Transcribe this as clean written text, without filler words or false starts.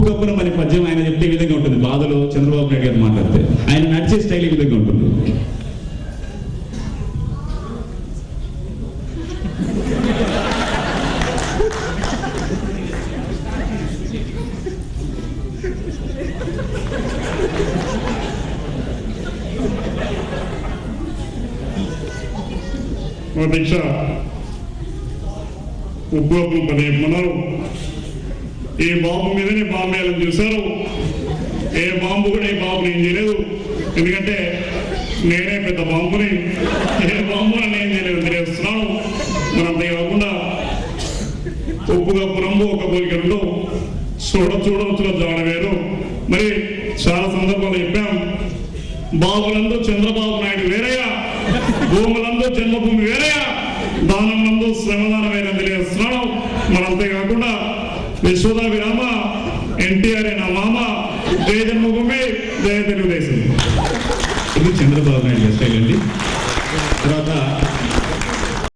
కప్పురం అనే పద్యం ఆయన చెప్తే ఈ విధంగా ఉంటుంది. బాధలో చంద్రబాబు నాయుడు గారు మాట్లాడితే ఆయన నడిచే స్టైల్ ఈ విధంగా ఉంటుంది. దీక్ష ఉగ్రపులు పని చెప్పమన్నారు. ఏ బాంబు మీదనే బాంబు వేయాలని చూశారు. ఏ బాంబు కూడా ఏ బాంబు నేను చేయలేదు. ఎందుకంటే నేనే పెద్ద బాంబుని. ఏ బాంబుని నేను చేయలేదు తెలియస్తున్నాను. మనంతే కాకుండా ఉప్పుగా పురంబు ఒక పోలిక రెండు చూడవచ్చులో జాడ వేరు. మరి చాలా సందర్భాలు చెప్పాం. బాబులందు చంద్రబాబు నాయుడు వేరయ్యా, భూములందు జన్మభూమి వేరయ్యా, దానం నందు శ్రమదానం వేరని తెలియజేస్తున్నాను. మరి అంతేకాకుండా యశోదా విరామ ఎన్టీఆర్ నా మామ, జయ జన్మభూమి, జయ తెలుగుదేశం. ఇది చంద్రబాబు నాయుడు స్టైల్ అండి.